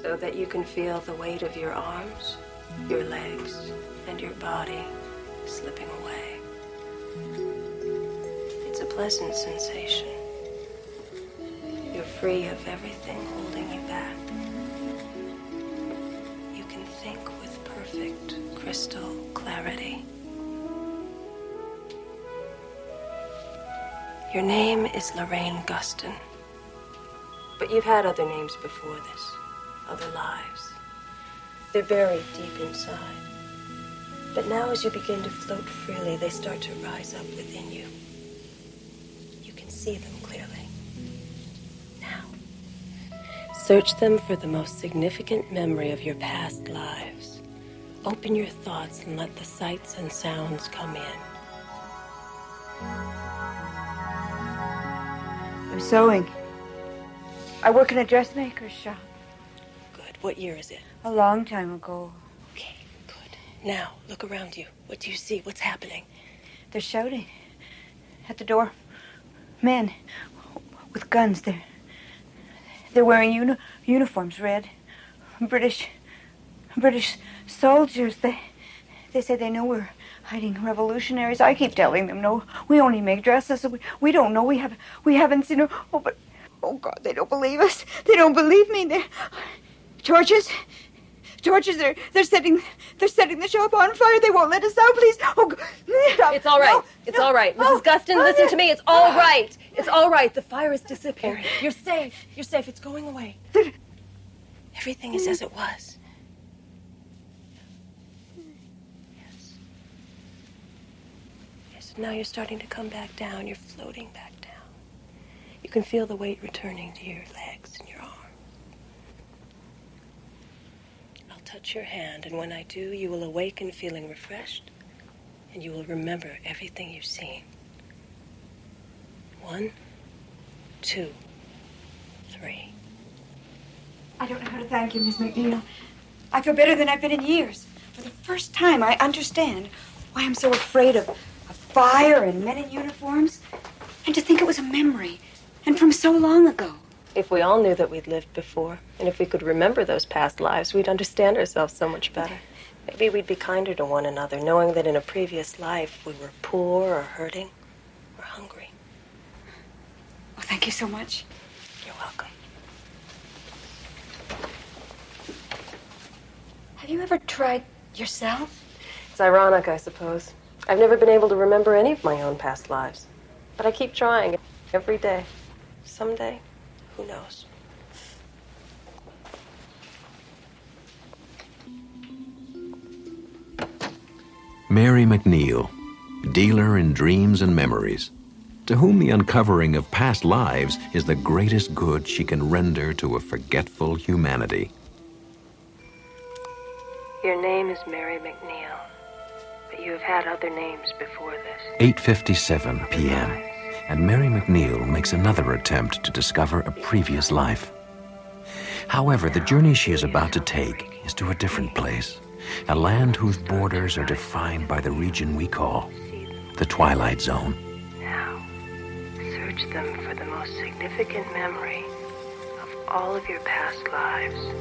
So that you can feel the weight of your arms, your legs, and your body slipping away. It's a pleasant sensation. You're free of everything holding you back. You can think with perfect crystal clarity. Your name is Lorraine Guston, but you've had other names before this. Other lives. They're buried deep inside. But now as you begin to float freely, they start to rise up within you. You can see them clearly. Now, search them for the most significant memory of your past lives. Open your thoughts and let the sights and sounds come in. I'm sewing. I work in a dressmaker's shop. What year is it? A long time ago. Okay, good. Now, look around you. What do you see? What's happening? They're shouting at the door. Men with guns. They're wearing uniforms, red. British soldiers. They say they know we're hiding revolutionaries. I keep telling them, no, we only make dresses. We don't know. We haven't seen her. Oh, God, they don't believe us. They don't believe me. Torches, they're setting the shop on fire. They won't let us out, please. Oh, God. It's all right. No, it's all right. Mrs. Guston, listen to me. It's all right. It's all right. The fire is disappearing. You're safe. You're safe. It's going away. Everything is as it was. Yes, now you're starting to come back down. You're floating back down. You can feel the weight returning to your legs and your arms. Touch your hand, and when I do, you will awaken feeling refreshed, and you will remember everything you've seen. 1, 2, 3. I don't know how to thank you, Miss McNeil. I feel better than I've been in years. For the first time, I understand why I'm so afraid of fire and men in uniforms. And to think it was a memory, and from so long ago. If we all knew that we'd lived before, and if we could remember those past lives, we'd understand ourselves so much better. Maybe we'd be kinder to one another, knowing that in a previous life we were poor or hurting or hungry. Well, thank you so much. You're welcome. Have you ever tried yourself? It's ironic, I suppose. I've never been able to remember any of my own past lives. But I keep trying every day. Someday, who knows? Mary McNeil, dealer in dreams and memories, to whom the uncovering of past lives is the greatest good she can render to a forgetful humanity. Your name is Mary McNeil, but you have had other names before this. 8:57 p.m., and Mary McNeil makes another attempt to discover a previous life. However, the journey she is about to take is to a different place, a land whose borders are defined by the region we call the Twilight Zone. Now, search them for the most significant memory of all of your past lives.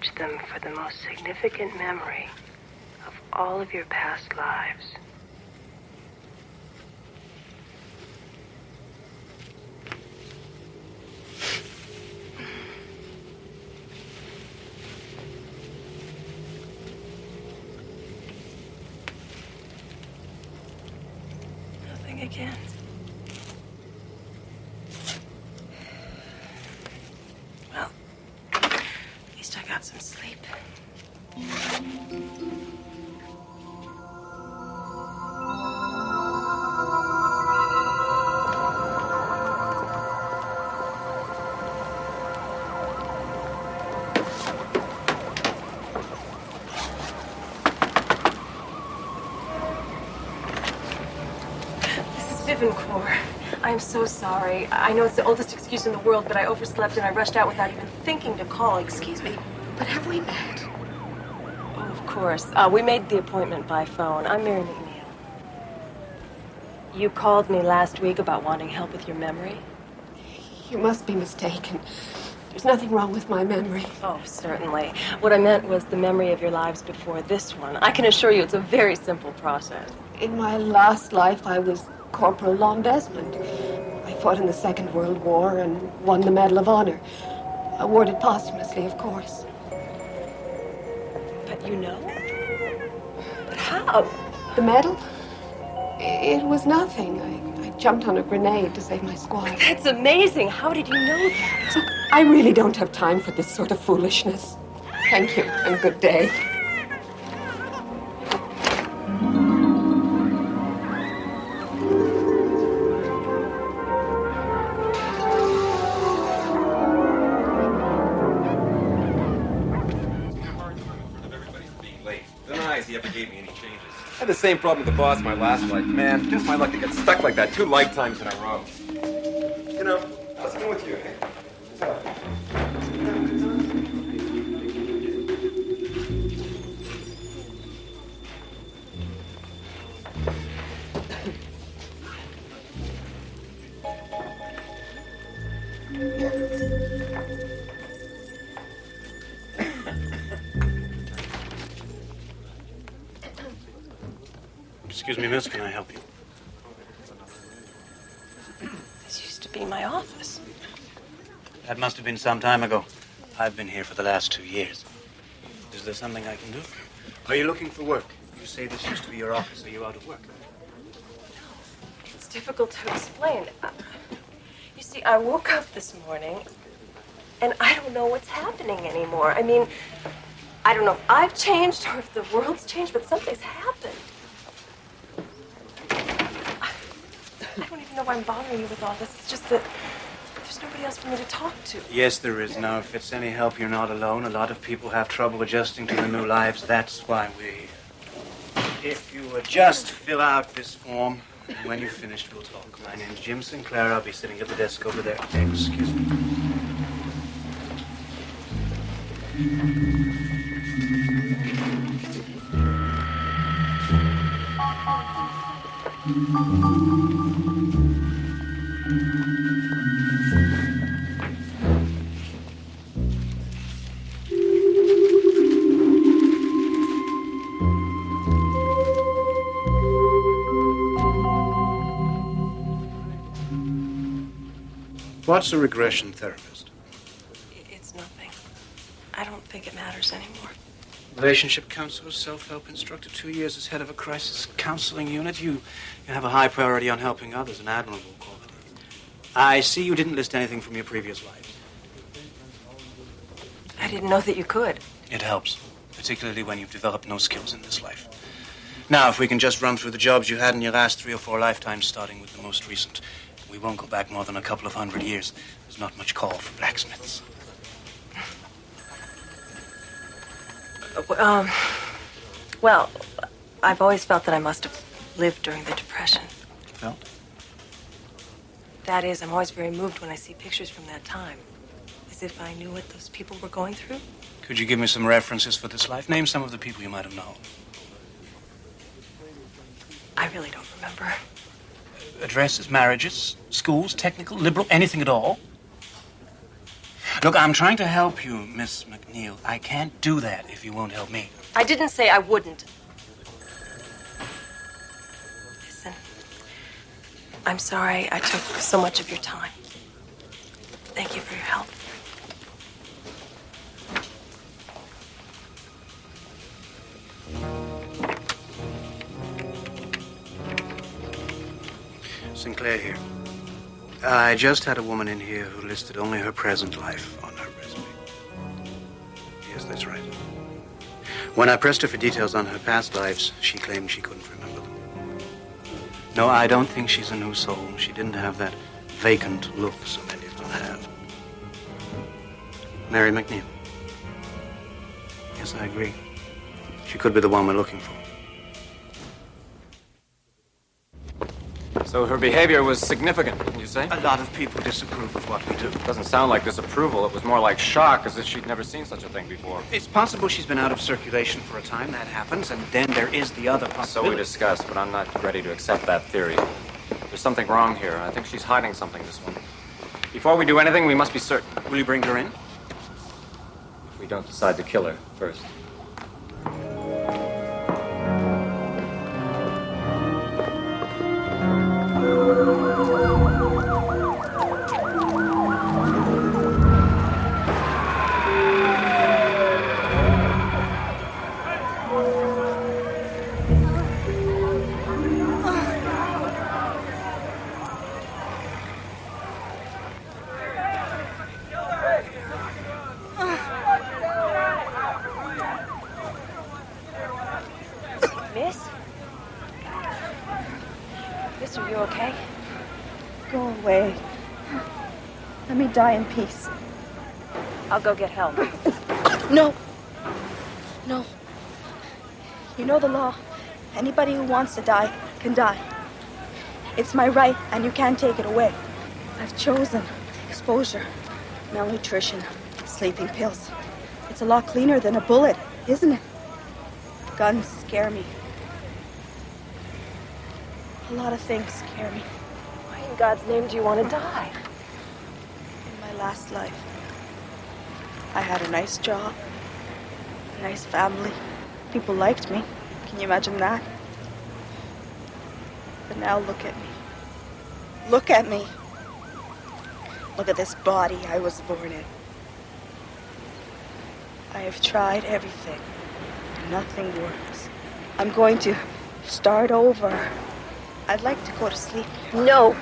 search them for the most significant memory of all of your past lives. Nothing again. Well, at least I got some sleep. I'm so sorry. I know it's the oldest excuse in the world, but I overslept and I rushed out without even thinking to call. Excuse me. But have we met? Oh, of course. We made the appointment by phone. I'm Mary McNeil. You called me last week about wanting help with your memory? You must be mistaken. There's nothing wrong with my memory. Oh, certainly. What I meant was the memory of your lives before this one. I can assure you it's a very simple process. In my last life, I was Corporal Lon Desmond. I fought in the Second World War and won the Medal of Honor. Awarded posthumously, of course. But you know? But how? The medal? It was nothing. I jumped on a grenade to save my squad. That's amazing. How did you know that? Look, I really don't have time for this sort of foolishness. Thank you, and good day. He ever gave me any changes. I had the same problem with the boss my last life. Man, just my luck to get stuck like that 2 lifetimes in a row. You know, how's it going with you, eh? Excuse me, miss, can I help you? This used to be my office. That must have been some time ago. I've been here for the last 2 years. Is there something I can do for you? Are you looking for work? You say this used to be your office. Are you out of work? It's difficult to explain. You see, I woke up this morning, and I don't know what's happening anymore. I mean, I don't know if I've changed or if the world's changed, but something's happened. I don't even know why I'm bothering you with all this. It's just that there's nobody else for me to talk to. Yes, there is. Now, if it's any help, you're not alone. A lot of people have trouble adjusting to their new lives. That's why we're here. If you would just fill out this form, and when you've finished, we'll talk. My name's Jim Sinclair. I'll be sitting at the desk over there. Excuse me. What's a regression therapist? It's nothing. I don't think it matters anymore. Relationship counselor, self-help instructor, 2 years as head of a crisis counseling unit. You have a high priority on helping others, an admirable quality. I see you didn't list anything from your previous life. I didn't know that you could. It helps, particularly when you've developed no skills in this life. Now, if we can just run through the jobs you had in your last 3 or 4 lifetimes, starting with the most recent. We won't go back more than a couple of 100 years. There's not much call for blacksmiths. Well, I've always felt that I must have lived during the Depression. Felt? That is, I'm always very moved when I see pictures from that time. As if I knew what those people were going through. Could you give me some references for this life? Name some of the people you might have known. I really don't remember. Addresses, marriages, schools, technical, liberal, anything at all? Look, I'm trying to help you, Miss McNeil. I can't do that if you won't help me. I didn't say I wouldn't. Listen, I'm sorry I took so much of your time. Thank you for your help. Sinclair here. I just had a woman in here who listed only her present life on her resume. Yes, that's right. When I pressed her for details on her past lives, she claimed she couldn't remember them. No, I don't think she's a new soul. She didn't have that vacant look so many of them have. Mary McNeil. Yes, I agree. She could be the one we're looking for. So her behavior was significant, you say? A lot of people disapprove of what we do. Doesn't sound like disapproval. It was more like shock, as if she'd never seen such a thing before. It's possible she's been out of circulation for a time. That happens. And then there is the other So possibility. we discussed, but I'm not ready to accept that theory. There's something wrong here. I think she's hiding something, this one. Before we do anything, we must be certain. Will you bring her in? If we don't decide to kill her first. Miss? Miss, are you okay? Go away. Let me die in peace. I'll go get help. No. No. You know the law. Anybody who wants to die can die. It's my right, and you can't take it away. I've chosen exposure, malnutrition, sleeping pills. It's a lot cleaner than a bullet, isn't it? Guns scare me. A lot of things scare me. Why in God's name do you want to die? In my last life, I had a nice job, a nice family. People liked me. Can you imagine that? But now look at me. Look at me. Look at this body I was born in. I have tried everything. Nothing works. I'm going to start over. I'd like to go to sleep. No,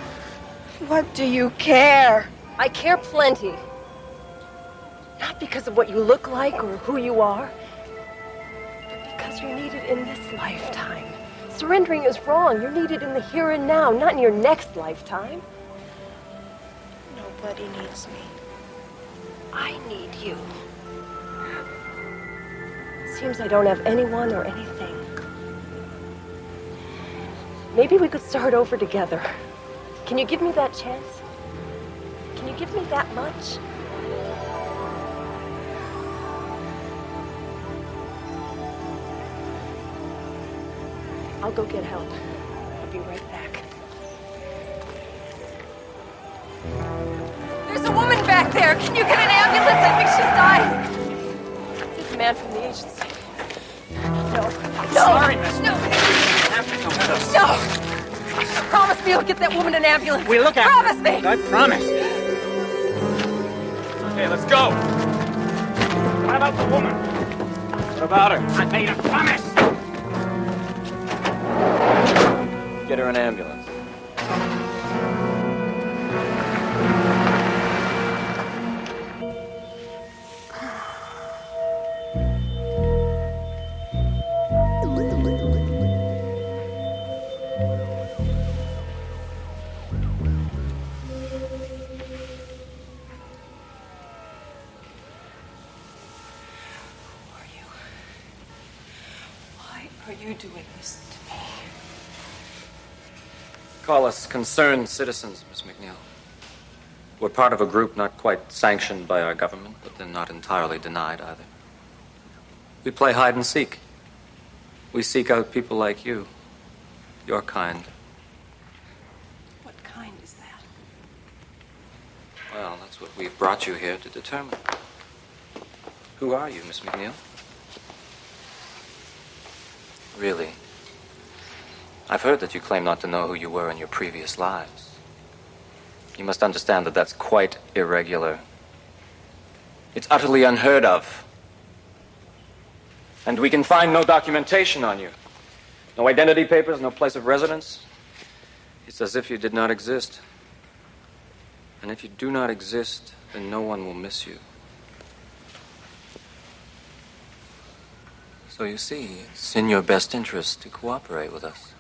What do you care? I care plenty. Not because of what you look like or who you are, but because you're needed in this lifetime. Surrendering is wrong. You're needed in the here and now, not in your next lifetime. Nobody needs me. I need you. Seems I don't have anyone or anything. Maybe we could start over together. Can you give me that chance? Can you give me that much? I'll go get help. I'll be right back. There's a woman back there. Can you get an ambulance? I think she's dying. It's a man from the agency. No. Sorry, miss. No. You have to come with us. No. Promise me you'll get that woman an ambulance. We'll look after Promise her. me. I promise. Okay, let's go. What about the woman? What about her? I made a promise. Get her an ambulance. Are you doing this to me? Call us concerned citizens, Miss McNeil. We're part of a group not quite sanctioned by our government, but then not entirely denied either. We play hide and seek. We seek out people like you, your kind. What kind is that? Well, that's what we've brought you here to determine. Who are you, Miss McNeil? Really? I've heard that you claim not to know who you were in your previous lives. You must understand that that's quite irregular. It's utterly unheard of. And we can find no documentation on you. No identity papers, no place of residence. It's as if you did not exist. And if you do not exist, then no one will miss you. So you see, it's in your best interest to cooperate with us.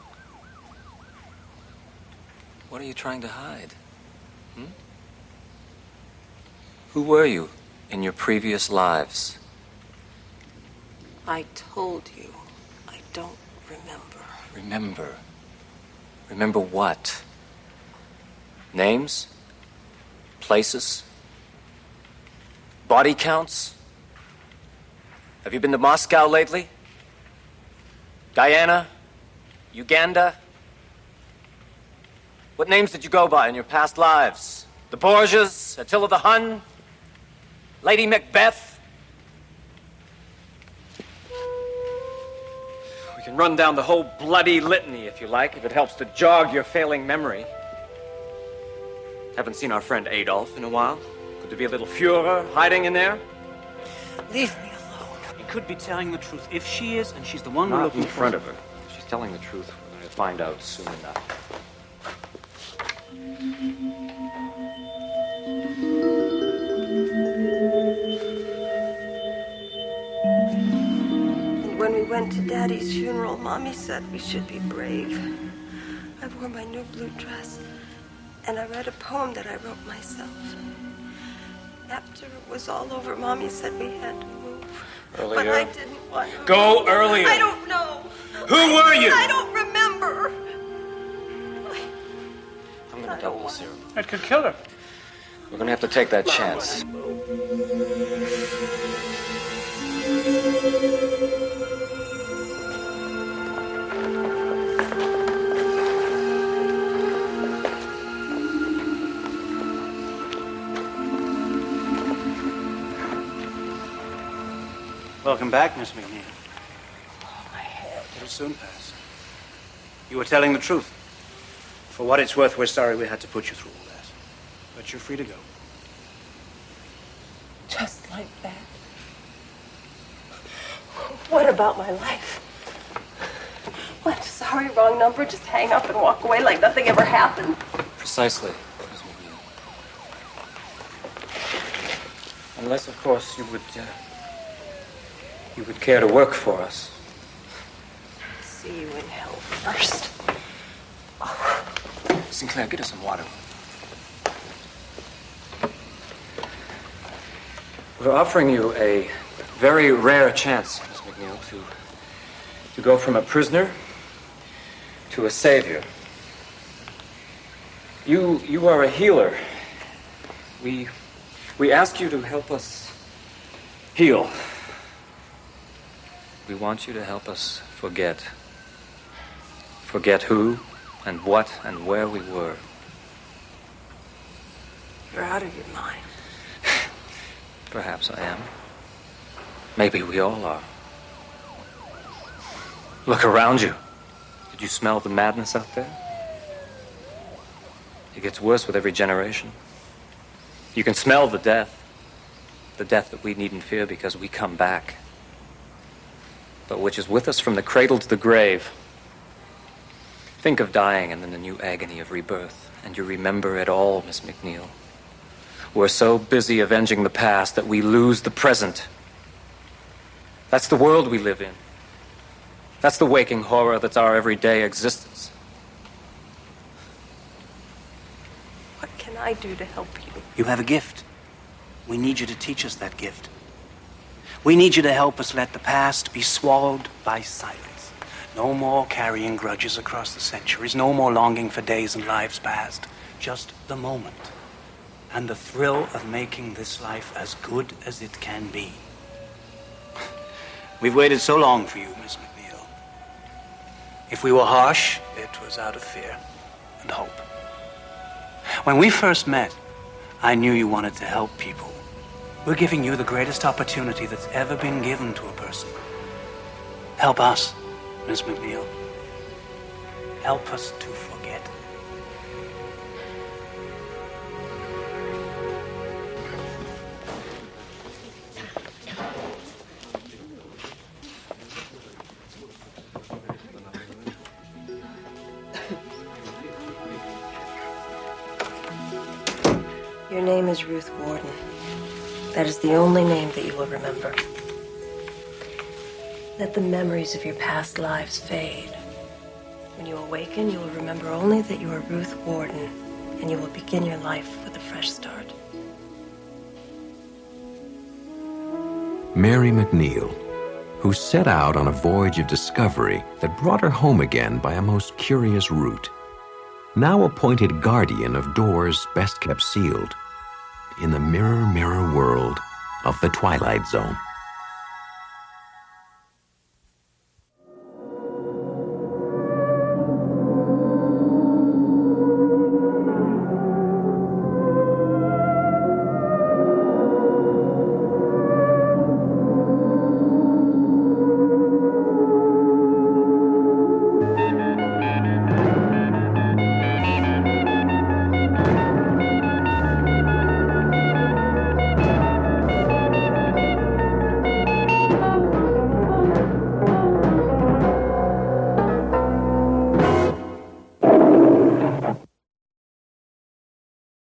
What are you trying to hide? Who were you in your previous lives? I told you, I don't remember. Remember? Remember what? Names? Places? Body counts? Have you been to Moscow lately? Guyana? Uganda? What names did you go by in your past lives? The Borgias? Attila the Hun? Lady Macbeth? We can run down the whole bloody litany, if you like, if it helps to jog your failing memory. Haven't seen our friend Adolf in a while. Could there be a little Führer hiding in there? Leave me alone. He could be telling the truth. If she is, and she's the one we're Not looking in front of her. If she's telling the truth, we're going to find out soon enough. And when we went to Daddy's funeral, Mommy said we should be brave. I wore my new blue dress, and I read a poem that I wrote myself. After it was all over, Mommy said we had to move. Earlier. But I didn't want to. Go earlier. I don't know. Who were you? I don't remember. I'm going to double the serum. That could kill her. We're going to have to take that chance. Welcome back, Miss McNeil. My head. It'll soon pass. You were telling the truth. For what it's worth, we're sorry we had to put you through all that. But you're free to go. Just like that. What about my life? What? Sorry, wrong number. Just hang up and walk away like nothing ever happened. Precisely, Miss McNeil. Unless, of course, you would care to work for us. See you in hell first. Sinclair, get us some water. We're offering you a very rare chance, Miss McNeil, to go from a prisoner to a savior. You are a healer. We ask you to help us heal. We want you to help us forget. Forget who and what and where we were. You're out of your mind. Perhaps I am. Maybe we all are. Look around you. Did you smell the madness out there? It gets worse with every generation. You can smell the death that we needn't fear because we come back, but which is with us from the cradle to the grave. Think of dying and then the new agony of rebirth, and you remember it all, Miss McNeil. We're so busy avenging the past that we lose the present. That's the world we live in. That's the waking horror that's our everyday existence. What can I do to help you? You have a gift. We need you to teach us that gift. We need you to help us let the past be swallowed by silence. No more carrying grudges across the centuries. No more longing for days and lives past. Just the moment. And the thrill of making this life as good as it can be. We've waited so long for you, Miss McNeil. If we were harsh, it was out of fear and hope. When we first met, I knew you wanted to help people. We're giving you the greatest opportunity that's ever been given to a person. Help us, Miss McNeil. Help us to forget. Your name is Ruth Warden. That is the only name that you will remember. Let the memories of your past lives fade. When you awaken, you will remember only that you are Ruth Warden, and you will begin your life with a fresh start. Mary McNeil, who set out on a voyage of discovery that brought her home again by a most curious route, now appointed guardian of doors best kept sealed in the mirror, mirror world of the Twilight Zone.